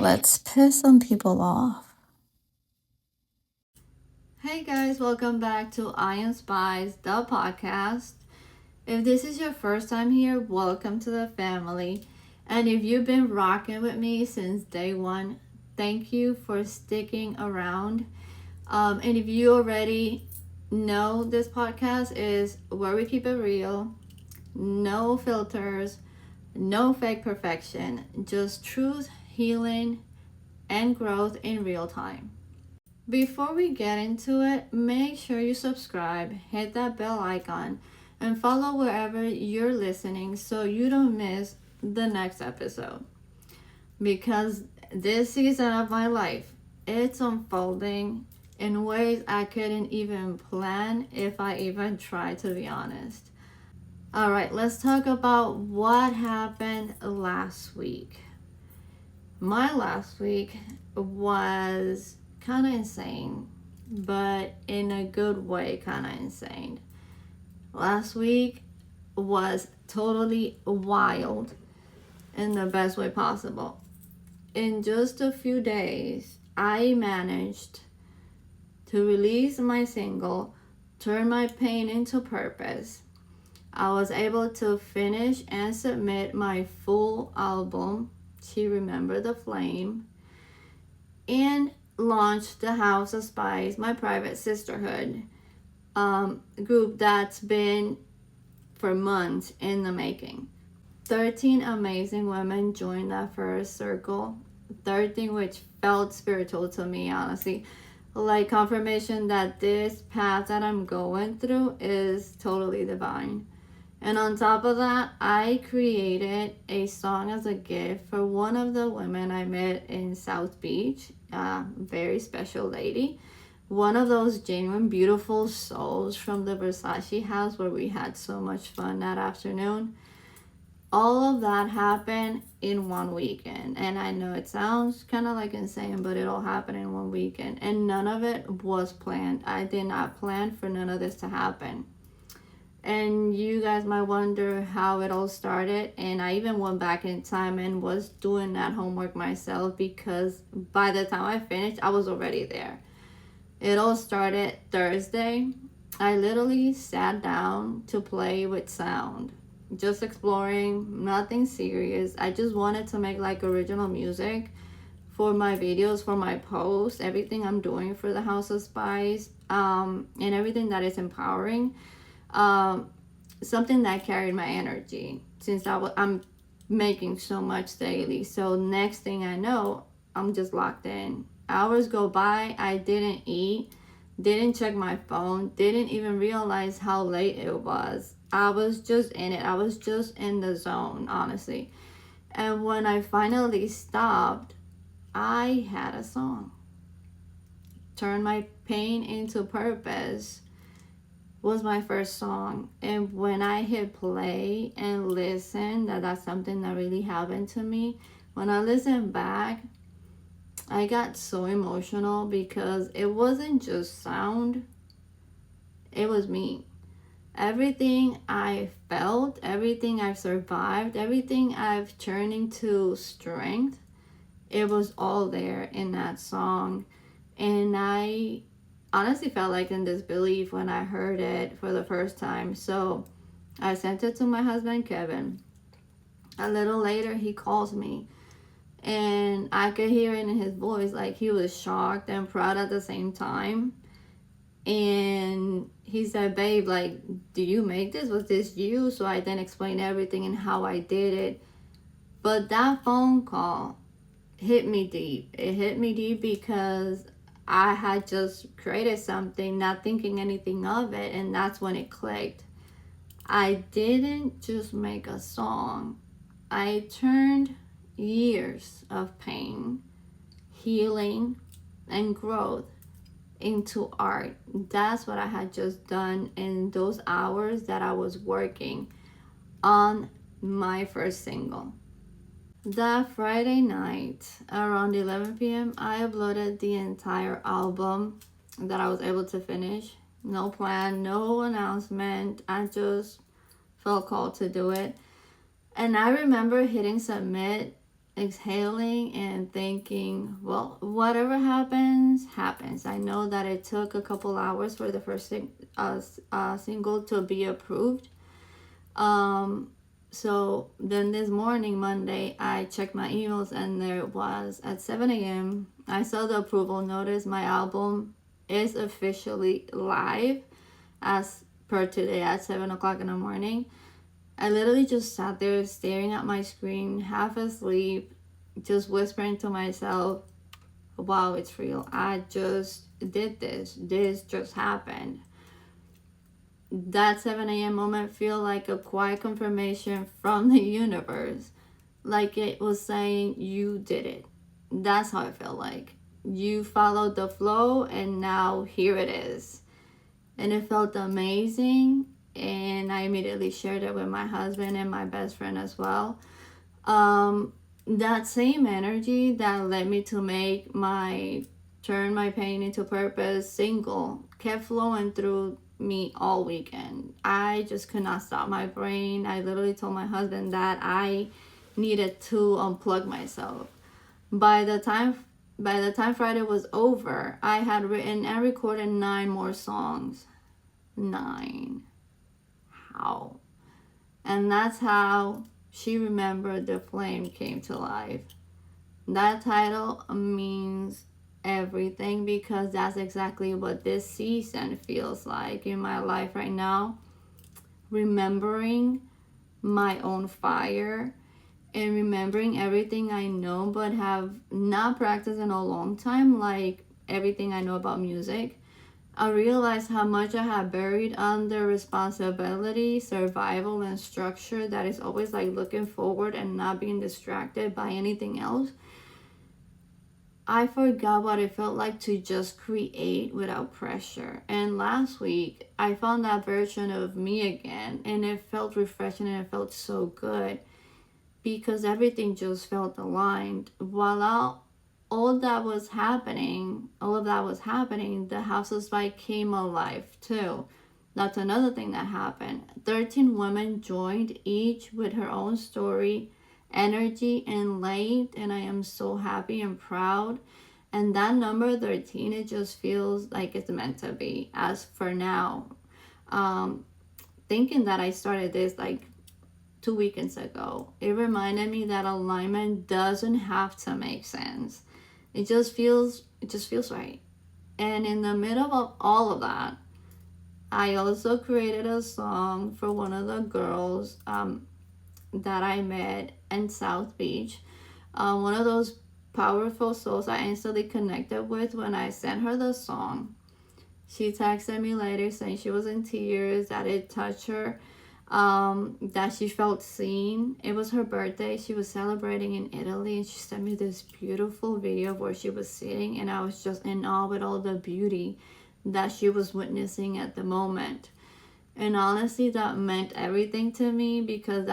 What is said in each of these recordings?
Let's piss some people off. Hey guys, welcome back to I Am Spies, the podcast. If this is your first time here, welcome to the family. And if you've been rocking with me since day one, thank you for sticking around. And if you already know, this podcast is where we keep it real, no filters, no fake perfection, just truth, healing, and growth in real time. Before we get into it, make sure you subscribe, hit that bell icon, and follow wherever you're listening so you don't miss the next episode. Because this season of my life, it's unfolding in ways I couldn't even plan if I even tried, to be honest. Alright, let's talk about what happened last week. My last week was kind of insane, but in a good way, kind of insane. Last week was totally wild in the best way possible. In just a few days, I managed to release my single, Turn My Pain into Purpose. I was able to finish and submit my full album, She Remember the Flame, and launched the House of Spies, my private sisterhood group that's been for months in the making. 13 amazing women joined that first circle. 13 which felt spiritual to me, honestly. Like confirmation that this path that I'm going through is totally divine. And on top of that, I created a song as a gift for one of the women I met in South Beach, a very special lady. One of those genuine, beautiful souls from the Versace house where we had so much fun that afternoon. All of that happened in one weekend. And I know it sounds kind of like insane, but it all happened in one weekend. And none of it was planned. I did not plan for none of this to happen. And you guys might wonder how it all started. And I even went back in time and was doing that homework myself because by the time I finished, I was already there. It all started Thursday. I literally sat down to play with sound. Just exploring, nothing serious. I just wanted to make like original music for my videos, for my posts, everything I'm doing for the House of Spies, and everything that is empowering. Something that carried my energy since I'm making so much daily. So next thing I know, I'm just locked in. Hours go by, I didn't eat, didn't check my phone, didn't even realize how late it was. I was just in it. I was just in the zone, honestly. And when I finally stopped, I had a song. Turn My Pain into Purpose was my first song. And when I hit play and listen, that's something that really happened to me. When I listen back, I got so emotional because it wasn't just sound, it was me. Everything I felt, everything I've survived, everything I've turned into strength, it was all there in that song. And I honestly felt like in disbelief when I heard it for the first time. So I sent it to my husband, Kevin. A little later, he calls me. And I could hear it in his voice, like he was shocked and proud at the same time. And he said, babe, like, do you make this? Was this you? So I then explained everything and how I did it. But that phone call hit me deep. It hit me deep because I had just created something, not thinking anything of it. And that's when it clicked. I didn't just make a song. I turned years of pain, healing, and growth into art. That's what I had just done in those hours that I was working on my first single. That Friday night around 11 p.m. I uploaded the entire album that I was able to finish. No plan, no announcement. I just felt called to do it. And I remember hitting submit exhaling and thinking, well, whatever happens, happens. I know that it took a couple hours for the first single to be approved. So then this morning, Monday, I checked my emails and there it was at 7 a.m. I saw the approval notice. My album is officially live as per today at 7 o'clock in the morning. I literally just sat there staring at my screen, half asleep, just whispering to myself, wow, it's real. I just did this. This just happened. That 7 a.m. moment feel like a quiet confirmation from the universe. Like it was saying, you did it. That's how I felt like. You followed the flow and now here it is. And it felt amazing. And I immediately shared it with my husband and my best friend as well. That same energy that led me to make my Turn My Pain into Purpose single kept flowing through me all weekend. I just could not stop my brain. I literally told my husband that I needed to unplug myself. By the time Friday was over, I had written and recorded 9 more songs. 9. How? And that's how She Remembered the Flame came to life. That title means everything because that's exactly what this season feels like in my life right now. Remembering my own fire and remembering everything I know but have not practiced in a long time, like everything I know about music. I realized how much I had buried under responsibility, survival, and structure that is always like looking forward and not being distracted by anything else. I forgot what it felt like to just create without pressure. And last week, I found that version of me again, and it felt refreshing and it felt so good because everything just felt aligned. While all of that was happening, the House of Spike came alive too. That's another thing that happened. 13 women joined, each with her own story, energy, and light, and I am so happy and proud. And that number 13, it just feels like it's meant to be. As for now, thinking that I started this like 2 weekends ago, it reminded me that alignment doesn't have to make sense. It just feels right. And in the middle of all of that, I also created a song for one of the girls that I met in South Beach. One of those powerful souls I instantly connected with when I sent her the song. She texted me later saying she was in tears, that it touched her, that she felt seen. It was her birthday. She was celebrating in Italy and she sent me this beautiful video of where she was sitting, and I was just in awe with all the beauty that she was witnessing at the moment. And honestly, that meant everything to me because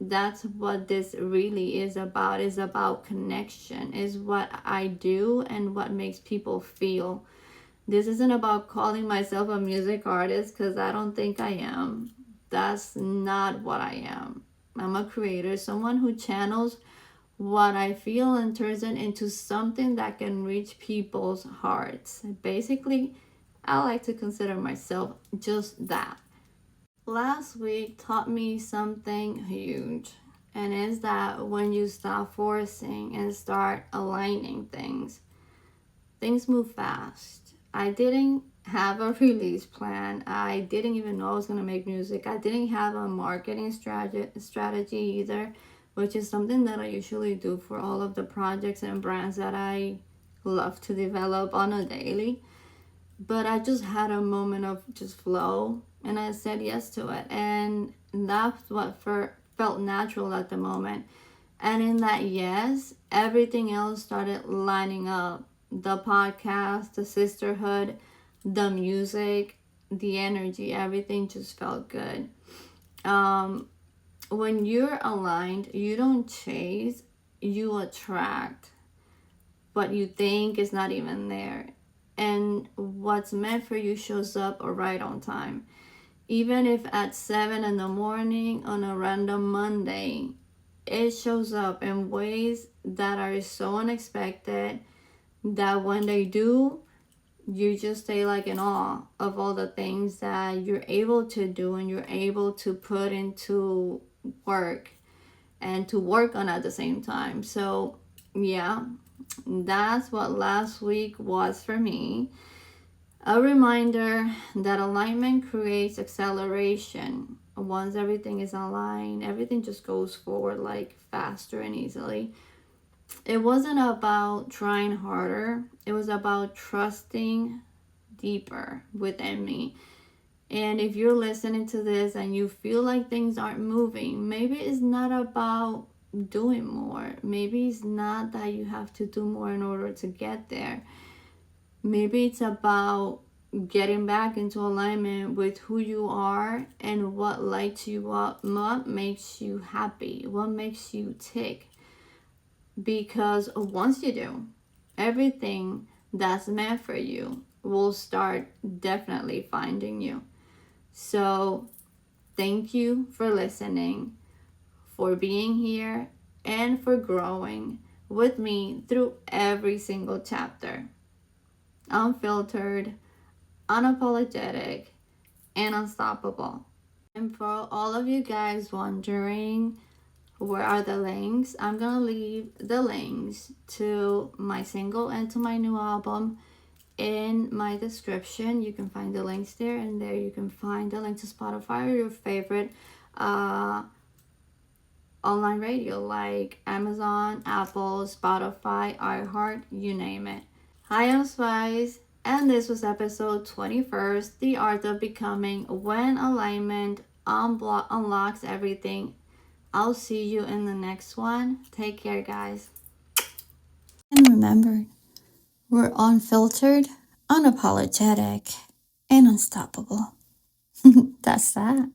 that's what this really is about. Is about connection. Is what I do and what makes people feel. This isn't about calling myself a music artist because I don't think I am. That's not what I am. I'm a creator, someone who channels what I feel and turns it into something that can reach people's hearts. Basically, I like to consider myself just that. Last week taught me something huge, and is that when you stop forcing and start aligning things move fast. I didn't have a release plan. I didn't even know I was going to make music. I didn't have a marketing strategy either, which is something that I usually do for all of the projects and brands that I love to develop on a daily. But I just had a moment of just flow and I said yes to it. And that's what felt natural at the moment. And in that yes, everything else started lining up. The podcast, the sisterhood, the music, the energy, everything just felt good. When you're aligned, you don't chase, you attract what you think is not even there. And what's meant for you shows up right on time. Even if at 7 in the morning on a random Monday, it shows up in ways that are so unexpected that when they do, you just stay like in awe of all the things that you're able to do and you're able to put into work and to work on at the same time. So, yeah, that's what last week was for me. A reminder that alignment creates acceleration. Once everything is aligned, everything just goes forward like faster and easily. It wasn't about trying harder, it was about trusting deeper within me. And if you're listening to this and you feel like things aren't moving, maybe it's not about doing more. Maybe it's not that you have to do more in order to get there. Maybe it's about getting back into alignment with who you are and what lights you up, what makes you happy, what makes you tick. Because once you do, everything that's meant for you will start definitely finding you. So, thank you for listening, for being here, and for growing with me through every single chapter. Unfiltered, unapologetic, and unstoppable. And for all of you guys wondering where are the links, I'm gonna leave the links to my single and to my new album in my description. You can find the links there, and there you can find the link to Spotify or your favorite online radio like Amazon, Apple, Spotify, iHeart, you name it. Hi, I'm Spice, and this was episode 21st, The Art of Becoming, when alignment unlocks everything. I'll see you in the next one. Take care, guys. And remember, we're unfiltered, unapologetic, and unstoppable. That's that.